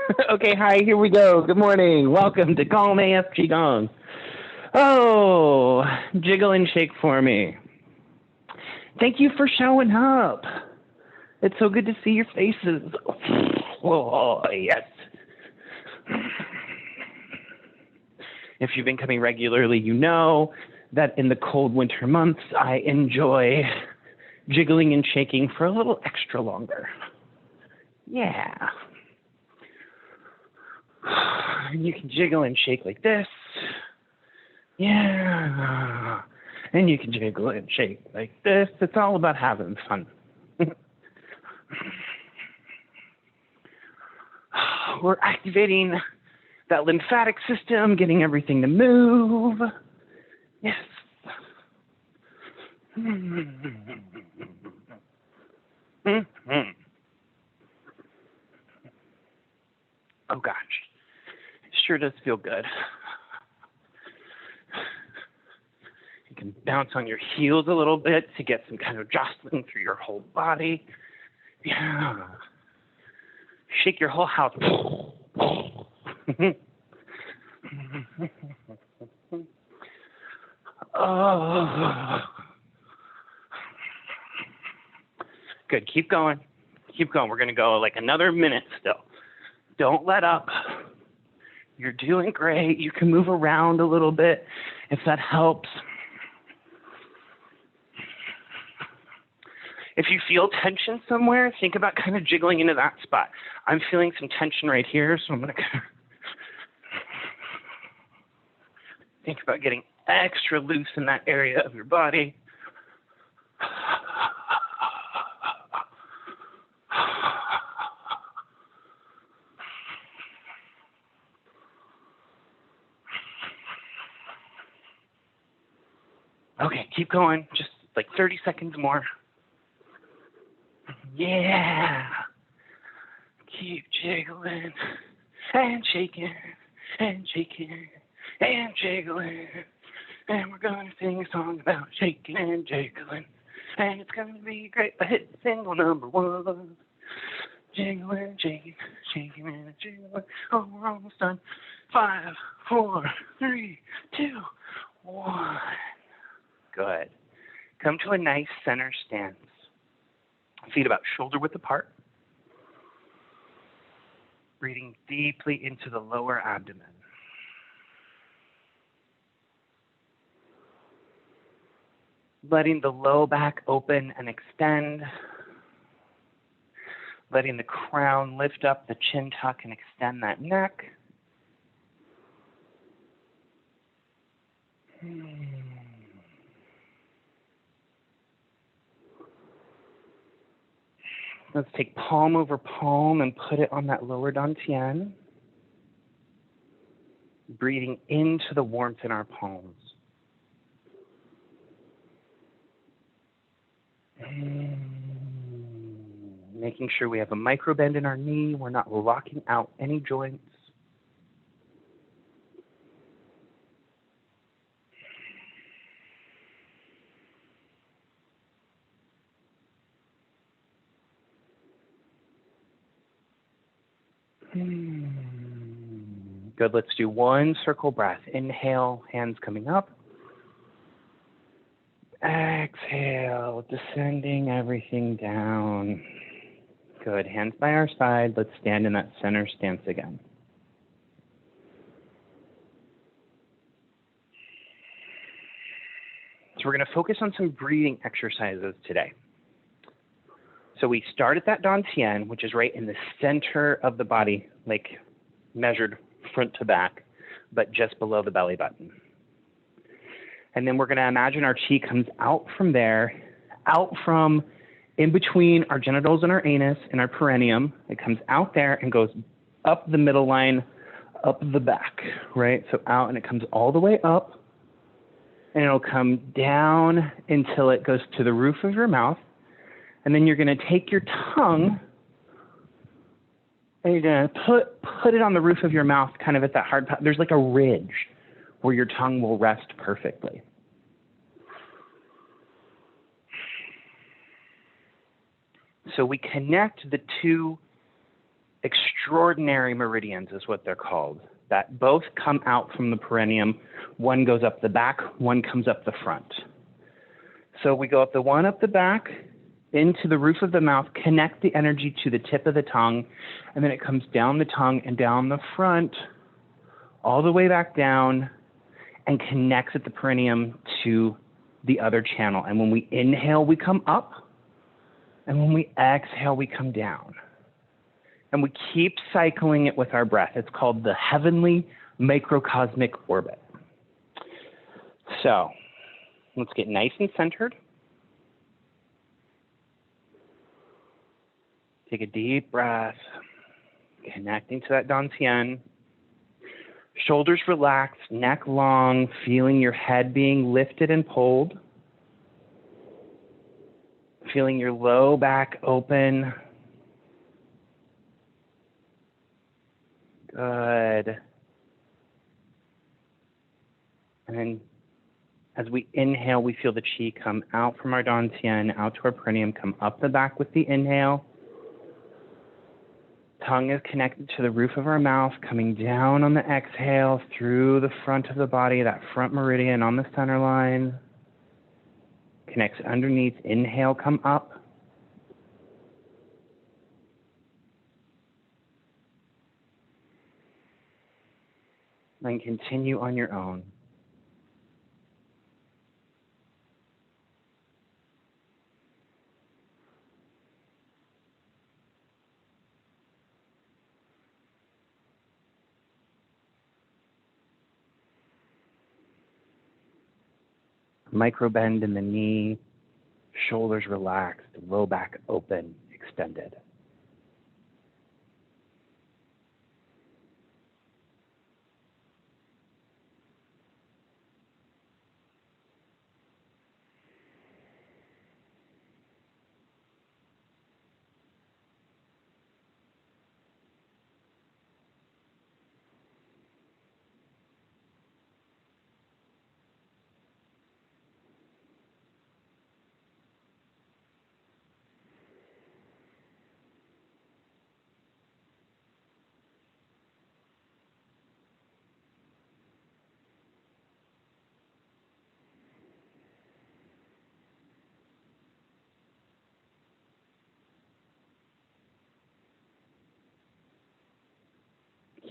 Okay, hi, here we go. Good morning. Welcome to Calm AF Qigong. Oh, jiggle and shake for me. Thank you for showing up. It's so good to see your faces. Oh, yes. If you've been coming regularly, you know that in the cold winter months, I enjoy jiggling and shaking for a little extra longer. Yeah. You can jiggle and shake like this. Yeah. And you can jiggle and shake like this. It's all about having fun. We're activating that lymphatic system, getting everything to move. Yes. Oh gosh, it sure does feel good. You can bounce on your heels a little bit to get some kind of jostling through your whole body. Yeah. Shake your whole house. Oh. Good, keep going. Keep going. We're going to go like another minute still. Don't let up. You're doing great. You can move around a little bit if that helps. If you feel tension somewhere, think about kind of jiggling into that spot. I'm feeling some tension right here, so I'm going to think about getting extra loose in that area of your body. Okay, keep going. Just like 30 seconds more. Yeah. Keep jiggling and shaking and shaking and jiggling. And we're going to sing a song about shaking and jiggling. And it's going to be great. I hit single number one. Jiggling, shaking, shaking and jiggling. Oh, we're almost done. 5, 4, 3, 2, 1. Good. Come to a nice center stance. Feet about shoulder width apart. Breathing deeply into the lower abdomen. Letting the low back open and extend. Letting the crown lift up, the chin tuck, and extend that neck. Let's take palm over palm and put it on that lower dantian. Breathing into the warmth in our palms. Making sure we have a micro bend in our knee. We're not locking out any joints. Good, let's do one circle breath. Inhale, hands coming up. Exhale, descending everything down. Good, hands by our side. Let's stand in that center stance again. So we're going to focus on some breathing exercises today. So we start at that dantian, which is right in the center of the body, like measured front to back, but just below the belly button. And then we're going to imagine our chi comes out from there, out from in between our genitals and our anus and our perineum. It comes out there and goes up the middle line, up the back, right? So out, and it comes all the way up, and it'll come down until it goes to the roof of your mouth. And then you're going to take your tongue and you're going to put it on the roof of your mouth, kind of at that hard part. There's like a ridge where your tongue will rest perfectly. So we connect the two extraordinary meridians is what they're called, that both come out from the perineum. One goes up the back, one comes up the front. So we go up the one up the back, into the roof of the mouth, connect the energy to the tip of the tongue, and then it comes down the tongue and down the front, all the way back down, and connects at the perineum to the other channel. And when we inhale, we come up, and when we exhale, we come down. And we keep cycling it with our breath. It's called the heavenly macrocosmic orbit. So let's get nice and centered. Take a deep breath, connecting to that dantian. Shoulders relaxed, neck long, feeling your head being lifted and pulled. Feeling your low back open. Good. And then as we inhale, we feel the chi come out from our dantian, out to our perineum, come up the back with the inhale. Tongue is connected to the roof of our mouth, coming down on the exhale through the front of the body, that front meridian on the center line. Connects underneath. Inhale, come up. Then continue on your own. Micro bend in the knee, shoulders relaxed, low back open, extended.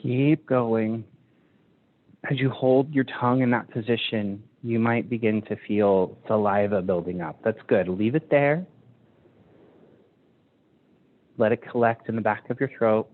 Keep going. As you hold your tongue in that position, you might begin to feel saliva building up. That's good. Leave it there. Let it collect in the back of your throat.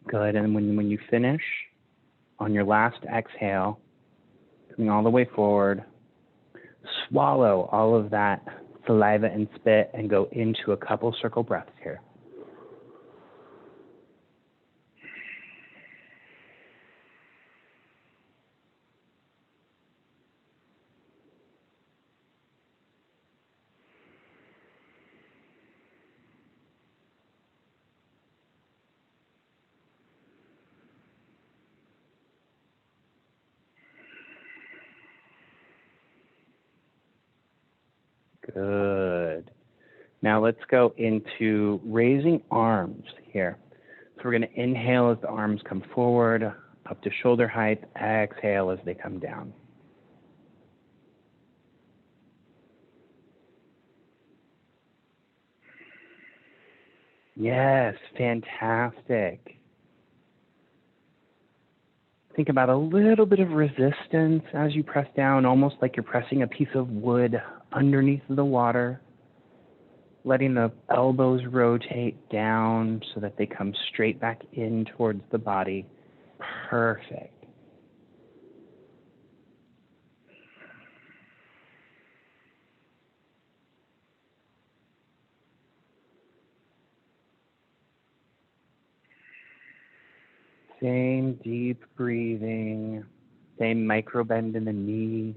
Good. And when you finish, on your last exhale, coming all the way forward, swallow all of that saliva and spit and go into a couple circle breaths here. Good. Now let's go into raising arms here. So we're going to inhale as the arms come forward, up to shoulder height. Exhale as they come down. Yes, fantastic. Think about a little bit of resistance as you press down, almost like you're pressing a piece of wood underneath the water, letting the elbows rotate down so that they come straight back in towards the body. Perfect. Same deep breathing, same micro bend in the knee.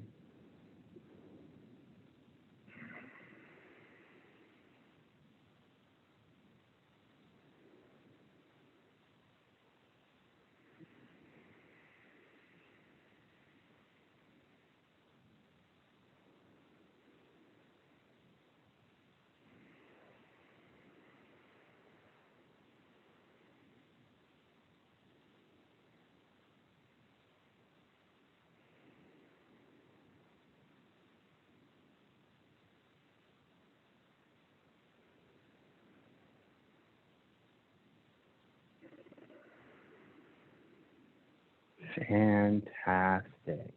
Fantastic.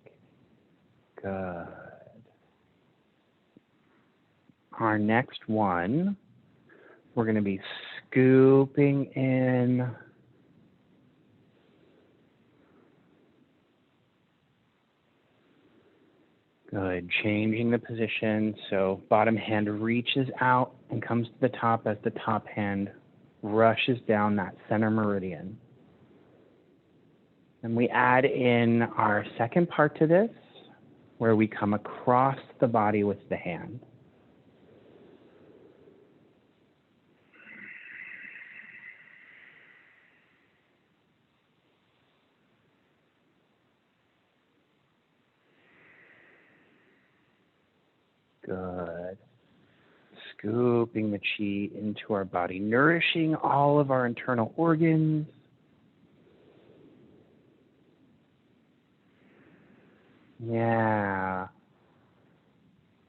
Good. Our next one, we're going to be scooping in. Good. Changing the position. So bottom hand reaches out and comes to the top as the top hand rushes down that center meridian. And we add in our second part to this, where we come across the body with the hand. Good. Scooping the chi into our body, nourishing all of our internal organs. Yeah.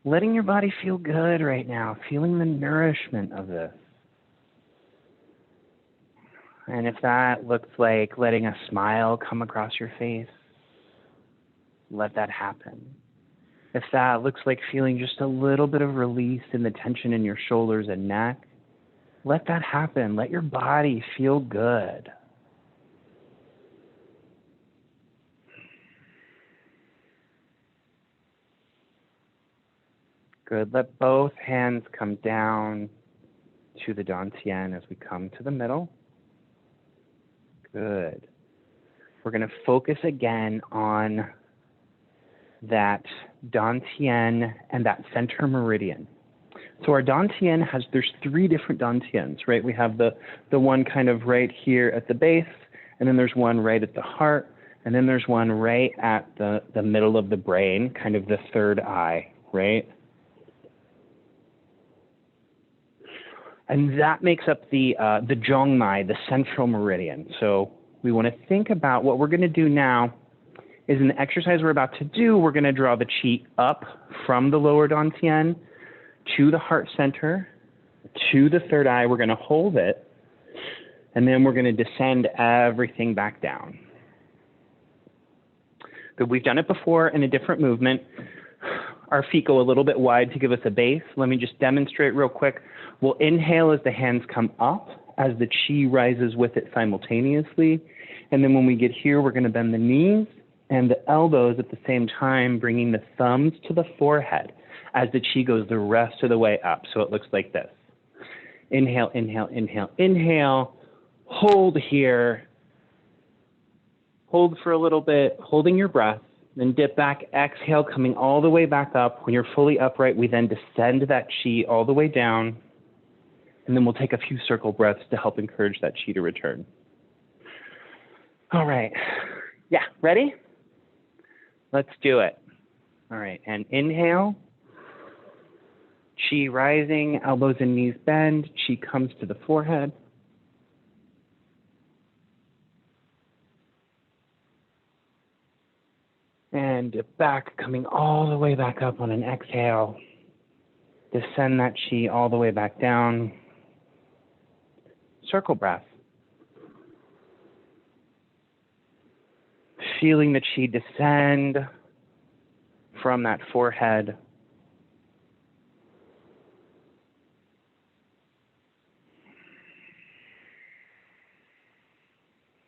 Letting your body feel good right now, feeling the nourishment of this. And if that looks like letting a smile come across your face, let that happen. If that looks like feeling just a little bit of release in the tension in your shoulders and neck, let that happen. Let your body feel good. Good. Let both hands come down to the dantian as we come to the middle. Good. We're going to focus again on that dantian and that center meridian. So our dantian there's three different dantians, right? We have the one kind of right here at the base, and then there's one right at the heart, and then there's one right at the middle of the brain, kind of the third eye, right? And that makes up the Zhong, the central meridian. So we want to think about what we're going to do now is in the exercise we're about to do, we're going to draw the chi up from the lower dantian to the heart center, to the third eye. We're going to hold it, and then we're going to descend everything back down. Good. We've done it before in a different movement. Our feet go a little bit wide to give us a base. Let me just demonstrate real quick. We'll inhale as the hands come up, as the chi rises with it simultaneously. And then when we get here, we're going to bend the knees and the elbows at the same time, bringing the thumbs to the forehead as the chi goes the rest of the way up. So it looks like this. Inhale, inhale, inhale, inhale. Hold here. Hold for a little bit, holding your breath. Then dip back, exhale, coming all the way back up. When you're fully upright, we then descend that chi all the way down. And then we'll take a few circle breaths to help encourage that chi to return. All right. Yeah, ready? Let's do it. All right, and inhale. Chi rising, elbows and knees bend. Chi comes to the forehead. And dip back, coming all the way back up on an exhale. Descend that chi all the way back down. Circle breath. Feeling the chi descend from that forehead.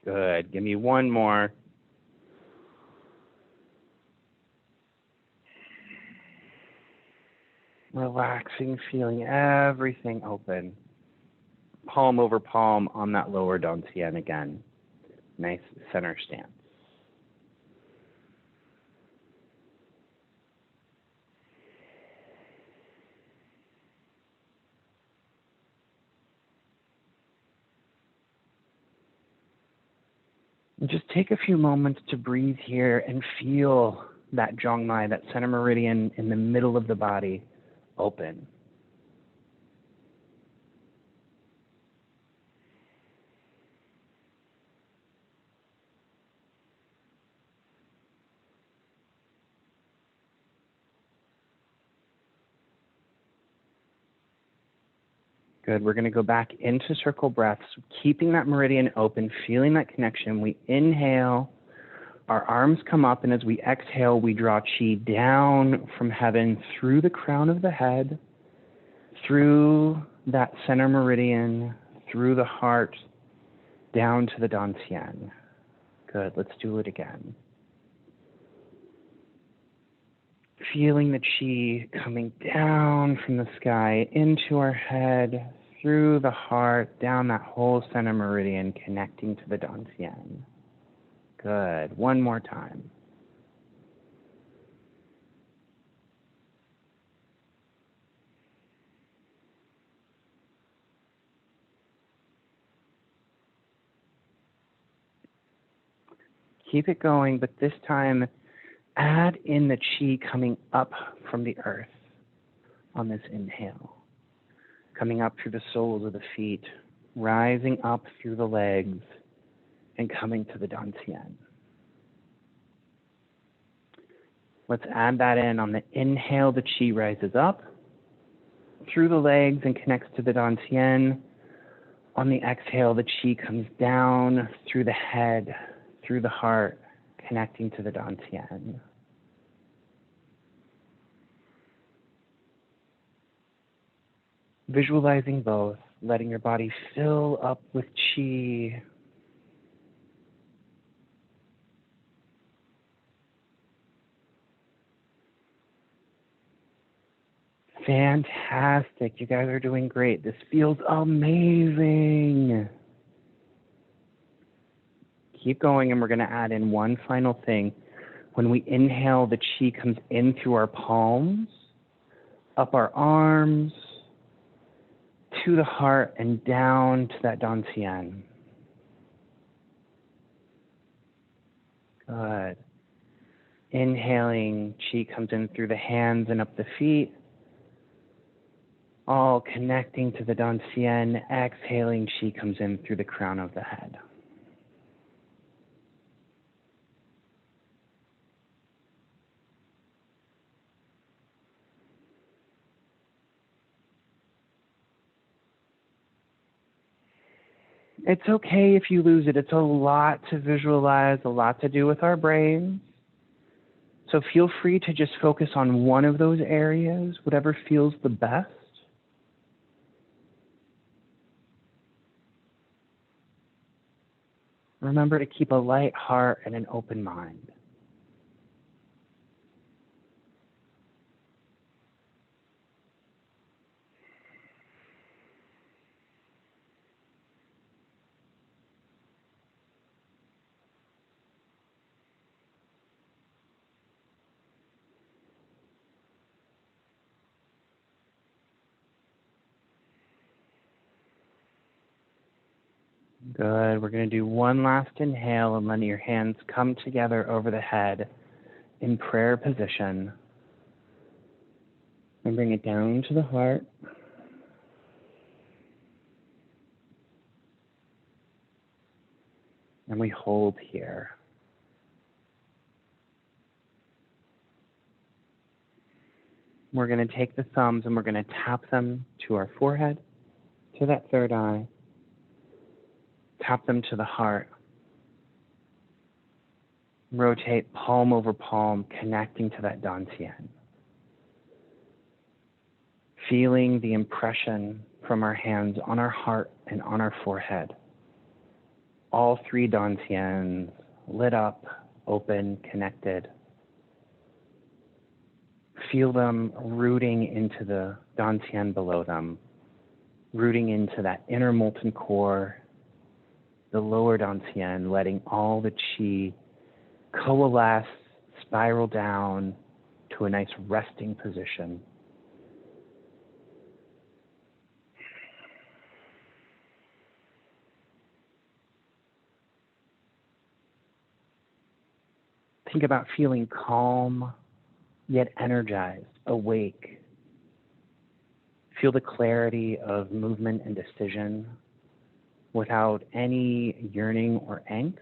Good. Give me one more. Relaxing, feeling everything open. Palm over palm on that lower dantian again. Nice center stance. And just take a few moments to breathe here and feel that Zhong, that center meridian in the middle of the body, open. Good. We're going to go back into circle breaths, keeping that meridian open, feeling that connection. We inhale, Our arms come up, and as we exhale, we draw chi down from heaven through the crown of the head, through that center meridian, through the heart, down to the Dantian. Good, let's do it again. Feeling the chi coming down from the sky into our head, through the heart, down that whole center meridian, connecting to the Dantian. Good. One more time. Keep it going, but this time add in the chi coming up from the earth on this inhale. Coming up through the soles of the feet, rising up through the legs, and coming to the Dantian. Let's add that in. On the inhale, the chi rises up through the legs and connects to the Dantian. On the exhale, the chi comes down through the head, through the heart, connecting to the Dantian. Visualizing both, letting your body fill up with chi. Fantastic. You guys are doing great. This feels amazing. Keep going, and we're going to add in one final thing. When we inhale, the chi comes in through our palms, up our arms, to the heart, and down to that Dantian. Good. Inhaling, chi comes in through the hands and up the feet, all connecting to the Dantian. Exhaling, chi comes in through the crown of the head. It's okay if you lose it. It's a lot to visualize, a lot to do with our brains. So feel free to just focus on one of those areas, whatever feels the best. Remember to keep a light heart and an open mind. Good. We're going to do one last inhale and letting your hands come together over the head in prayer position. And bring it down to the heart. And we hold here. We're going to take the thumbs and we're going to tap them to our forehead, to that third eye. Tap them to the heart. Rotate palm over palm, connecting to that Dantian. Feeling the impression from our hands on our heart and on our forehead. All three Dantians lit up, open, connected. Feel them rooting into the Dantian below them, rooting into that inner molten core, the lower Dantian, letting all the chi coalesce, spiral down to a nice resting position. Think about feeling calm, yet energized, awake. Feel the clarity of movement and decision without any yearning or angst.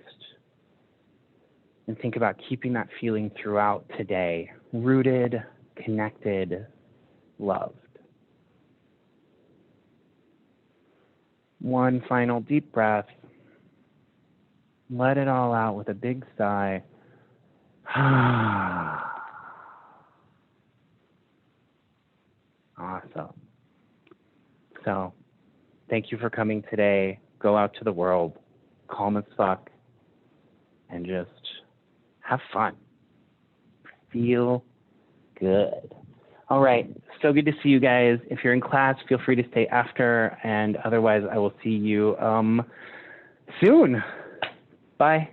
And think about keeping that feeling throughout today, rooted, connected, loved. One final deep breath. Let it all out with a big sigh. Awesome. So thank you for coming today. Go out to the world, calm as fuck, and just have fun. Feel good. All right. So good to see you guys. If you're in class, feel free to stay after. And otherwise, I will see you soon. Bye.